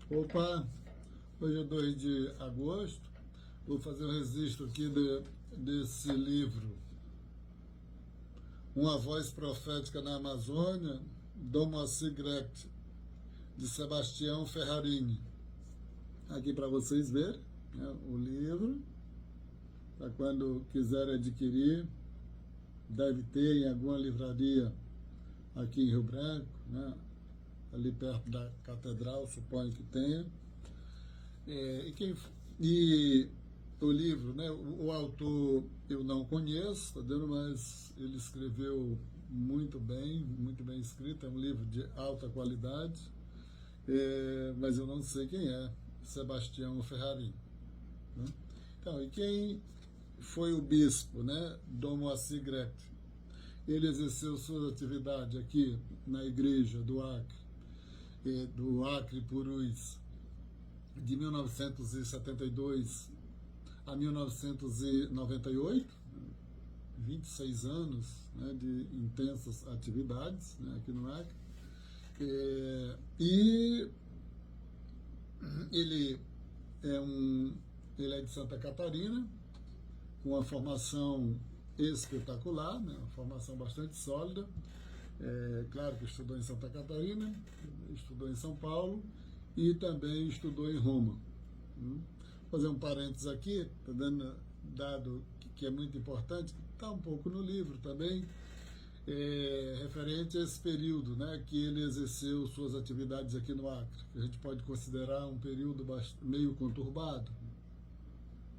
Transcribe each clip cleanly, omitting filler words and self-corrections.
Opa, hoje é 2 de agosto, vou fazer um registro aqui desse livro, Uma Voz Profética na Amazônia, Dom Moacir Grecht, de Sebastião Ferrarini. Aqui para vocês verem, né, o livro, para quando quiserem adquirir, deve ter em alguma livraria aqui em Rio Branco, né, ali perto da catedral, suponho que tenha. E o livro, né, o autor eu não conheço, tá vendo? Mas ele escreveu muito bem escrito, é um livro de alta qualidade, mas eu não sei quem é, Sebastião Ferrarini, né? Então, e quem foi o bispo, né, Dom Moacir Grecht? Ele exerceu sua atividade aqui na igreja do Acre Purus, de 1972 a 1998, 26 anos, né, de intensas atividades, né, aqui no Acre. E ele é de Santa Catarina, com uma formação espetacular, né, uma formação bastante sólida. Claro que estudou em Santa Catarina, estudou em São Paulo e também estudou em Roma. Vou fazer um parênteses aqui, tá dando dado que é muito importante, que está um pouco no livro também, referente a esse período, né, que ele exerceu suas atividades aqui no Acre, que a gente pode considerar um período meio conturbado.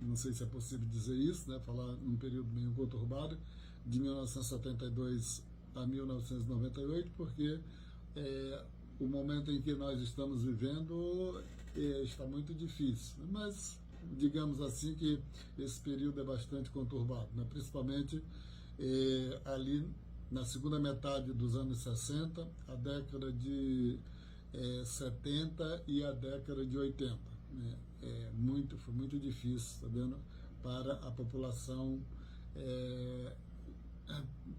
Não sei se é possível dizer isso, né, falar num período meio conturbado, de 1972 a 1998, porque o momento em que nós estamos vivendo está muito difícil, mas digamos assim que esse período é bastante conturbado, né? Principalmente ali na segunda metade dos anos 60, a década de 70 e a década de 80. Né? Foi muito difícil, tá vendo? Para a população,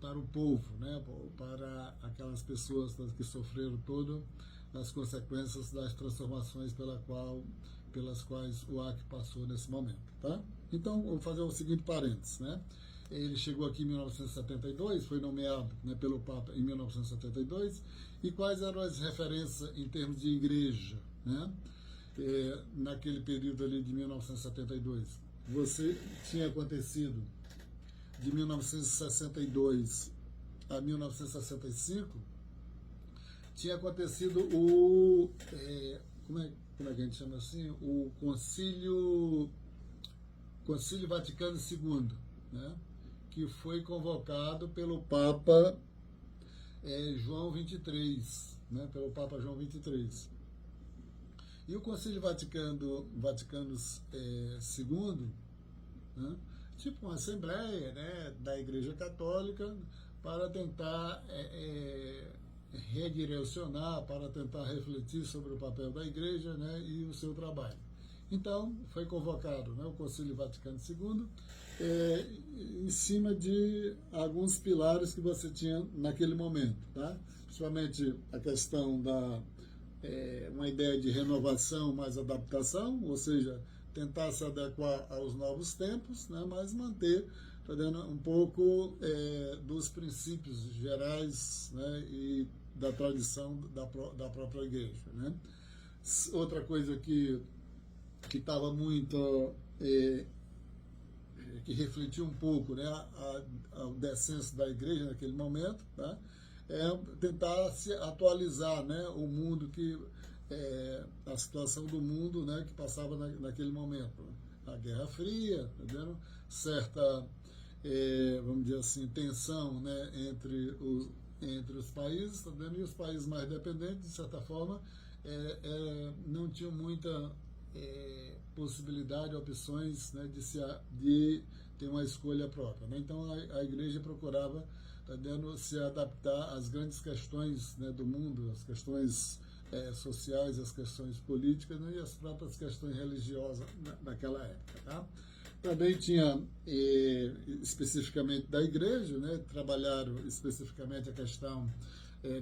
para o povo, né? Para aquelas pessoas que sofreram todas as consequências das transformações pelas quais o Acre passou nesse momento, tá? Então, vou fazer o seguinte parênteses, né? Ele chegou aqui em 1972, foi nomeado, né, pelo Papa em 1972, e quais eram as referências em termos de igreja, né? Naquele período ali de 1972? Você tinha acontecido de 1962 a 1965, tinha acontecido como é que a gente chama assim? O Concílio Vaticano II, né? Que foi convocado pelo Papa João XXIII, né? Pelo Papa João XXIII. E o Concílio Vaticano II, né? Tipo uma assembleia, né, da Igreja Católica, para tentar redirecionar, para tentar refletir sobre o papel da Igreja, né, e o seu trabalho. Então, foi convocado, né, o Concílio Vaticano II, em cima de alguns pilares que você tinha naquele momento, tá? Principalmente a questão da uma ideia de renovação mais adaptação, ou seja, tentar se adequar aos novos tempos, né, mas manter, tá dando um pouco dos princípios gerais, né, e da tradição da própria igreja, né. Outra coisa que estava muito que refletiu um pouco, né, o descenso da igreja naquele momento, tá? Tentar se atualizar, né, o mundo a situação do mundo, né, que passava naquele momento, a Guerra Fria, tá vendo? Certa, vamos dizer assim, tensão, né, entre os países, tá vendo? E os países mais dependentes, de certa forma, não tinham muita possibilidade, opções, né, de ter uma escolha própria, né? Então a igreja procurava, tá vendo, se adaptar às grandes questões, né, do mundo, as questões sociais, as questões políticas, né, e as próprias questões religiosas naquela época, tá? Também tinha, especificamente da igreja, né, trabalharam especificamente a questão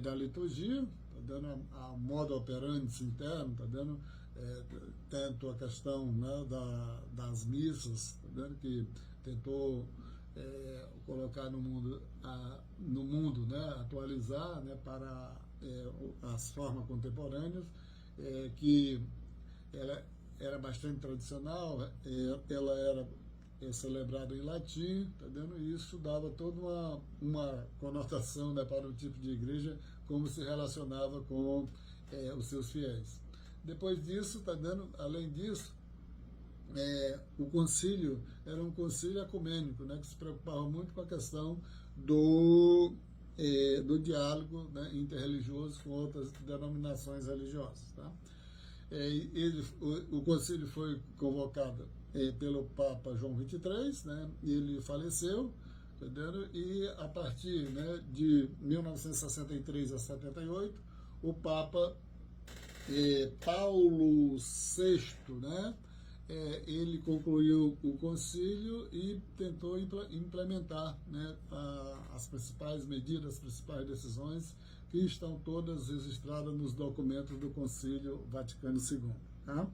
da liturgia, tá dando a modo operandi interno, tá dando tanto a questão, né, das missas, tá, que tentou colocar no mundo, né, atualizar, né, para as formas contemporâneas, que ela era bastante tradicional, ela era celebrada em latim, tá vendo? E isso dava toda uma conotação, né, para o tipo de igreja, como se relacionava com os seus fiéis. Depois disso, tá vendo? Além disso, o concílio era um concílio ecumênico, né, que se preocupava muito com a questão do diálogo, né, interreligioso com outras denominações religiosas. Tá? O concílio foi convocado pelo Papa João XXIII, né, ele faleceu, entendeu? E a partir, né, de 1963 a 78, o Papa Paulo VI, né, ele concluiu o concílio e tentou implementar, né, as principais medidas, as principais decisões, que estão todas registradas nos documentos do Concílio Vaticano II. Tá?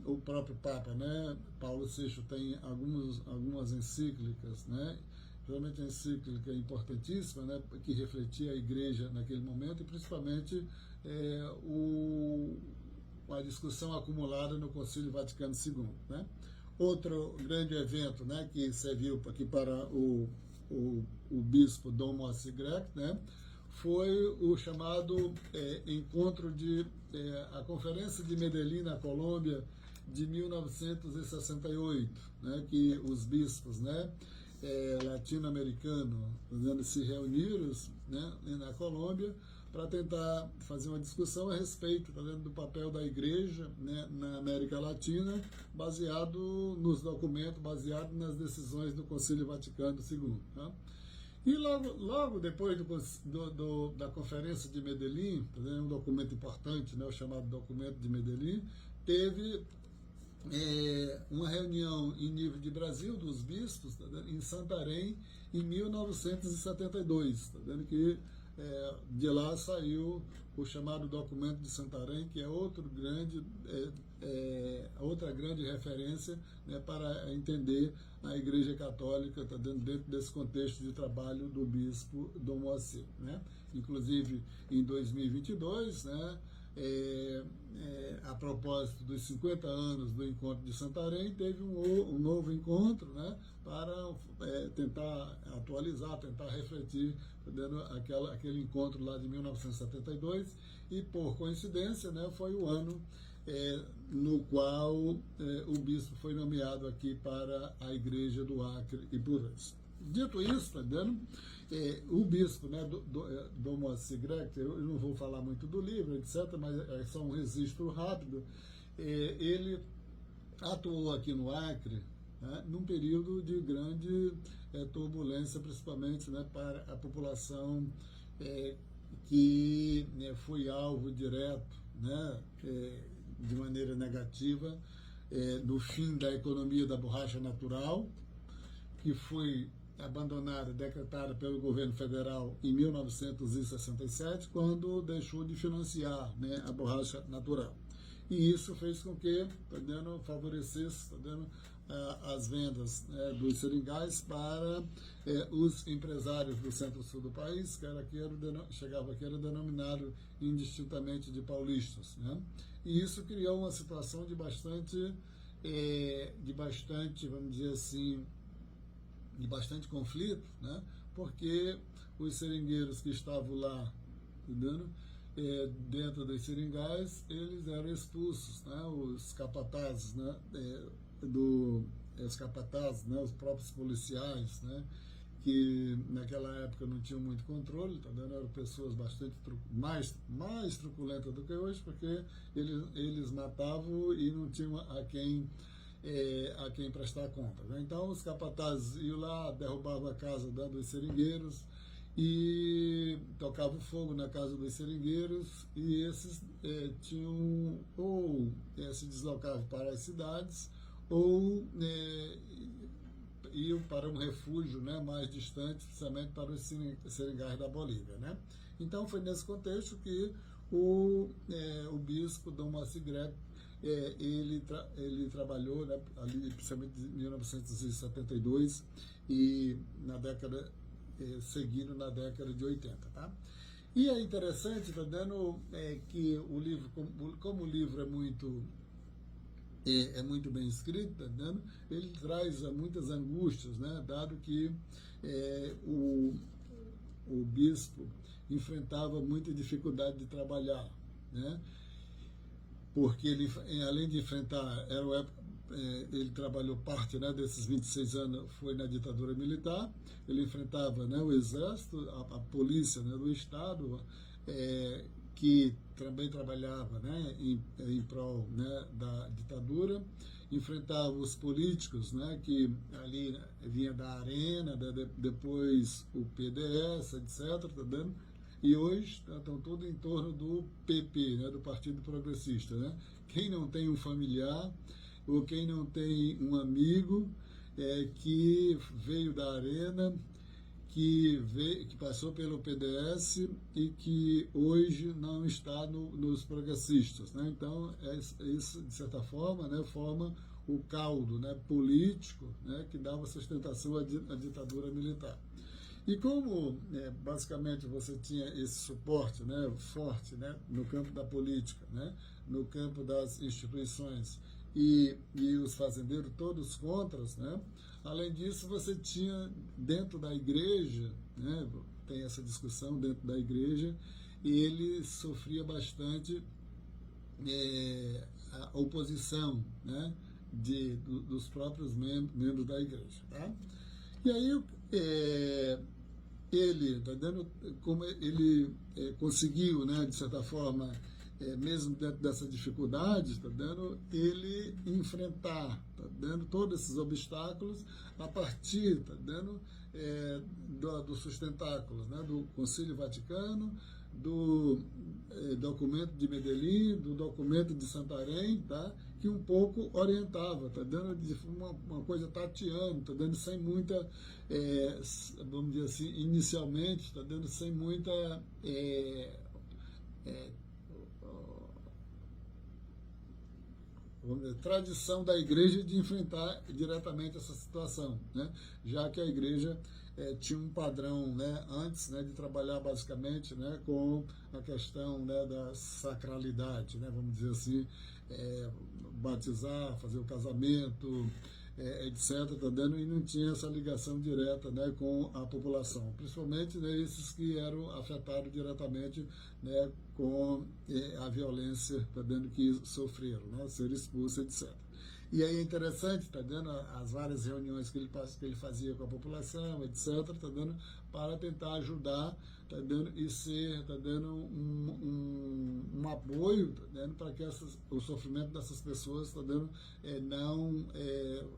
O próprio Papa, né, Paulo VI, tem algumas encíclicas, né, realmente a encíclica importantíssima, né, que refletia a Igreja naquele momento, e principalmente a discussão acumulada no Concílio Vaticano II. Né? Outro grande evento, né, que serviu aqui para o bispo Dom Moacir Grec, né, foi o chamado encontro a Conferência de Medellín, na Colômbia, de 1968, né, que os bispos, né, latino-americanos se reuniram, né, na Colômbia, para tentar fazer uma discussão a respeito, tá vendo, do papel da Igreja, né, na América Latina, baseado nos documentos, baseado nas decisões do Concílio Vaticano II. Tá? E logo depois da Conferência de Medellín, tá vendo, um documento importante, né, o chamado Documento de Medellín, teve uma reunião em nível de Brasil dos bispos, tá vendo, em Santarém, em 1972, tá vendo, que de lá saiu o chamado Documento de Santarém, que é outra grande referência, né, para entender a Igreja Católica, tá, dentro desse contexto de trabalho do bispo Dom Moacir. Né? Inclusive, em 2022, né, a propósito dos 50 anos do encontro de Santarém, teve um novo encontro, né, para tentar atualizar, tentar refletir, dando aquele encontro lá de 1972, e por coincidência, né, foi o ano no qual o bispo foi nomeado aqui para a Igreja do Acre e Purus. Dito isso, tá vendo? O bispo, né, Dom Moacir Grec, eu não vou falar muito do livro, etc., mas é só um registro rápido. Ele atuou aqui no Acre, né, num período de grande turbulência, principalmente, né, para a população que foi alvo direto, né, de maneira negativa, do fim da economia da borracha natural, que foi abandonada, decretada pelo governo federal em 1967, quando deixou de financiar, né, a borracha natural. E isso fez com que, favorecesse, as vendas, dos seringais para os empresários do centro-sul do país, que chegava aqui, era denominado indistintamente de paulistas. Né? E isso criou uma situação de bastante, vamos dizer assim, de bastante conflito, né? Porque os seringueiros que estavam lá, dentro dos seringais, eles eram expulsos, né? Os capatazes, né? Os capatazes, né? Os próprios policiais, né? Que naquela época não tinham muito controle, tá vendo? Eram pessoas bastante mais truculentas do que hoje, porque eles matavam e não tinham a quem prestar conta. Né? Então os capatazes iam lá, derrubavam a casa dos seringueiros e tocavam fogo na casa dos seringueiros, e esses tinham ou se deslocavam para as cidades ou iam para um refúgio, né, mais distante, principalmente para os seringais da Bolívia. Né? Então foi nesse contexto que o bispo Dom Moacir Greg, ele trabalhou, né, ali, principalmente em 1972 e na década, seguindo na década de 80, tá? E é interessante, tá dando, que o livro, como o livro é muito bem escrito, tá dando, ele traz muitas angústias, né, dado que o bispo enfrentava muita dificuldade de trabalhar, né? Porque ele, além de enfrentar, ele trabalhou parte, né, desses 26 anos, foi na ditadura militar, ele enfrentava, né, o exército, a polícia, né, do Estado, que também trabalhava, né, em prol, né, da ditadura, enfrentava os políticos, né, que ali, né, vinha da Arena, depois o PDS, etc., tá dando? E hoje estão todos em torno do PP, né, do Partido Progressista, né? Quem não tem um familiar ou quem não tem um amigo que veio da Arena, que passou pelo PDS e que hoje não está nos progressistas, né? Então, isso, de certa forma, né, forma o caldo, né, político, né, que dava sustentação à ditadura militar. E como, basicamente, você tinha esse suporte, né, forte, né, no campo da política, né, no campo das instituições, e os fazendeiros todos contras, né, além disso, você tinha dentro da igreja, né, tem essa discussão dentro da igreja, e ele sofria bastante a oposição, né, dos próprios membros da igreja. Tá? E aí, ele, tá dando, como ele conseguiu, né, de certa forma, mesmo dentro dessas dificuldades, tá dando, ele enfrentar, tá dando, todos esses obstáculos a partir, tá dando, dos sustentáculos, né, do Concílio Vaticano, do documento de Medellín, do documento de Santarém, tá, que um pouco orientava, tá dando de uma coisa tateando, tá dando sem muita, vamos dizer assim, inicialmente, tá dando sem muita tradição da igreja de enfrentar diretamente essa situação, né? Já que a igreja tinha um padrão, né, antes, né, de trabalhar basicamente, né, com a questão, né, da sacralidade, né, vamos dizer assim, batizar, fazer o casamento, etc., tá dando, e não tinha essa ligação direta, né, com a população, principalmente, né, esses que eram afetados diretamente, né, com a violência, tá dando, que sofreram, né, ser expulsos, etc. E aí é interessante, tá dando, as várias reuniões que ele fazia com a população, etc., tá dando, para tentar ajudar, tá dando, e ser, tá dando, um apoio, tá dando, para que o sofrimento dessas pessoas, tá dando, não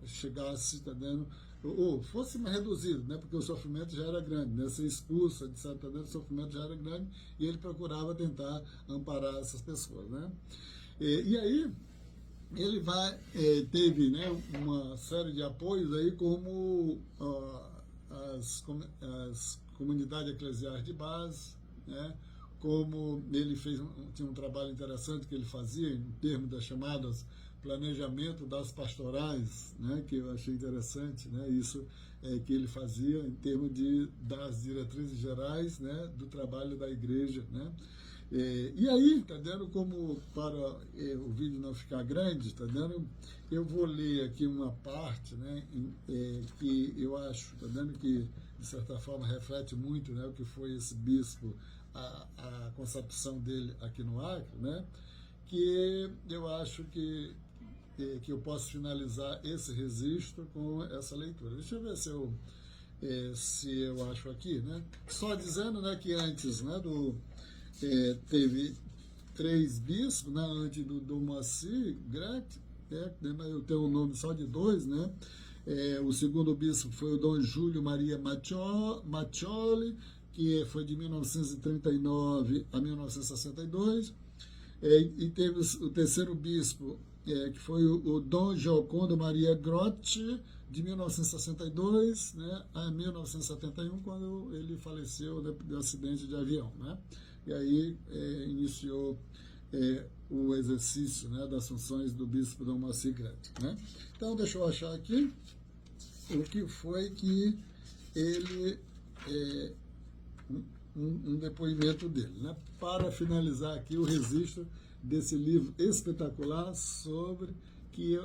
chegasse, tá dando, ou fosse mais reduzido, né, porque o sofrimento já era grande, né, ser expulso, etc., tá dando, o sofrimento já era grande, e ele procurava tentar amparar essas pessoas, né. E aí, ele teve, né, uma série de apoios aí, como as comunidades eclesiais de base, né, como ele tinha um trabalho interessante que ele fazia em termos das chamadas planejamento das pastorais, né, que eu achei interessante, né, isso que ele fazia em termos das diretrizes gerais, né, do trabalho da igreja, né. E aí, tá dando, como para o vídeo não ficar grande, tá dando, eu vou ler aqui uma parte, né, que eu acho, tá dando, que de certa forma reflete muito, né, o que foi esse bispo, a concepção dele aqui no Acre, né, que eu acho que eu posso finalizar esse registro com essa leitura. Deixa eu ver se eu acho aqui, né, só dizendo, né, que antes, né, teve 3 bispos, né, antes do Dom Moacir Greg, eu tenho um nome só de 2, né. O segundo bispo foi o Dom Júlio Maria Maccioli, que foi de 1939 a 1962, e teve o terceiro bispo, que foi o Dom Giocondo Maria Grotti, de 1962, né, a 1971, quando ele faleceu do acidente de avião, né. e aí iniciou o exercício, né, das funções do bispo Dom Moacir Gretchen, né? Então, deixa eu achar aqui o que foi que ele, um depoimento dele, né? Para finalizar aqui o registro desse livro espetacular sobre que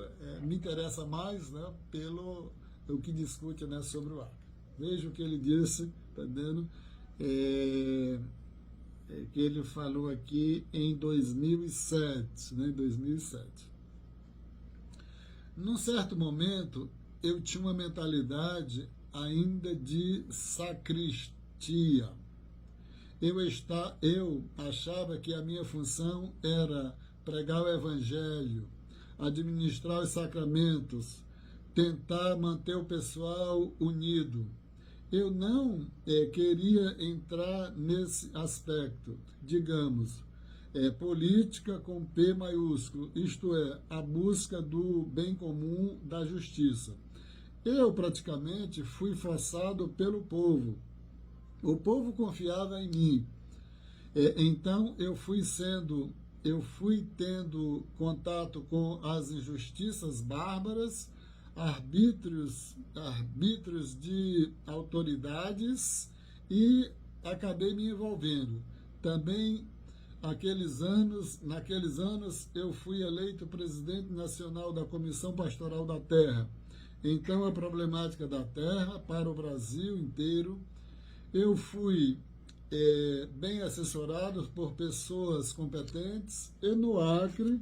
me interessa mais, né, pelo o que discute, né, sobre o Acre. Veja o que ele disse, tá dando, que ele falou aqui em 2007, né, 2007. Num certo momento, eu tinha uma mentalidade ainda de sacristia. Eu achava que a minha função era pregar o evangelho, administrar os sacramentos, tentar manter o pessoal unido. Eu não queria entrar nesse aspecto, digamos, política com P maiúsculo, isto é, a busca do bem comum, da justiça. Eu praticamente fui forçado pelo povo. O povo confiava em mim. Então eu fui tendo contato com as injustiças bárbaras, arbítrios de autoridades, e acabei me envolvendo. Também naqueles anos eu fui eleito presidente nacional da Comissão Pastoral da Terra. Então a problemática da terra para o Brasil inteiro. Eu fui bem assessorado por pessoas competentes e no Acre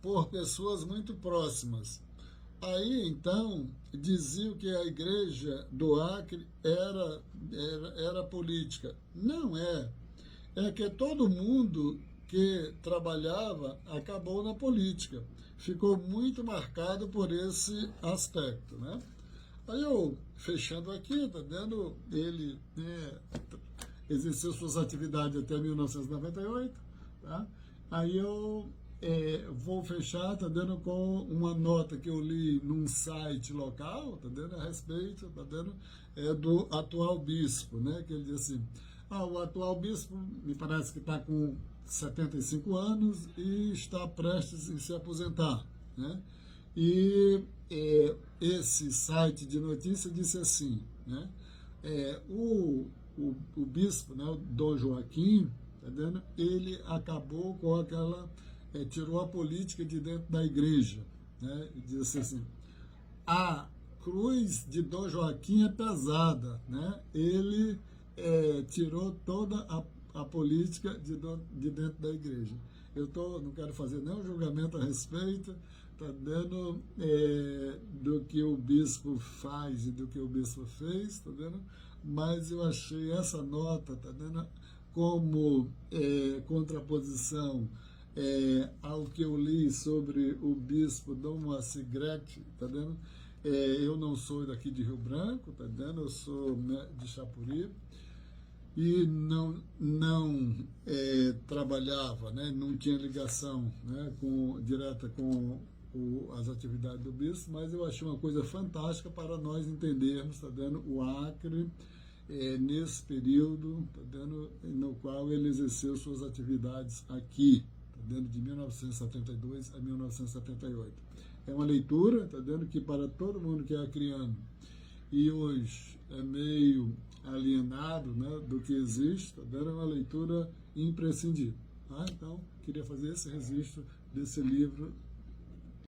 por pessoas muito próximas. Aí, então, diziam que a igreja do Acre era política. Não é. É que todo mundo que trabalhava acabou na política. Ficou muito marcado por esse aspecto, né? Aí eu, fechando aqui, tá vendo, ele exerceu suas atividades até 1998, tá? Aí eu vou fechar, tá vendo, com uma nota que eu li num site local, tá vendo, a respeito, tá vendo, do atual bispo, né, que ele diz assim, o atual bispo me parece que está com 75 anos e está prestes a se aposentar, né? E esse site de notícia disse assim, né? O bispo, né, o Dom Joaquim, tá vendo? Ele acabou com aquela, tirou a política de dentro da igreja, né? E disse assim, a cruz de Dom Joaquim é pesada, né? Ele tirou toda a política de dentro da igreja. Eu não quero fazer nenhum julgamento a respeito, tá vendo, do que o bispo faz e do que o bispo fez, tá vendo? Mas eu achei essa nota, tá vendo, como contraposição ao que eu li sobre o bispo Dom Moacir Gretchen, tá vendo? Eu não sou daqui de Rio Branco, tá vendo? Eu sou de Chapuri e não trabalhava, né? Não tinha ligação, né, direta com as atividades do bispo, mas eu achei uma coisa fantástica para nós entendermos, tá vendo, o Acre nesse período, tá vendo, no qual ele exerceu suas atividades aqui, tá vendo, de 1972 a 1978. É uma leitura, tá vendo, que para todo mundo que é acriano e hoje é meio alienado, né, do que existe, tá vendo, é uma leitura imprescindível. Tá? Então, queria fazer esse registro desse livro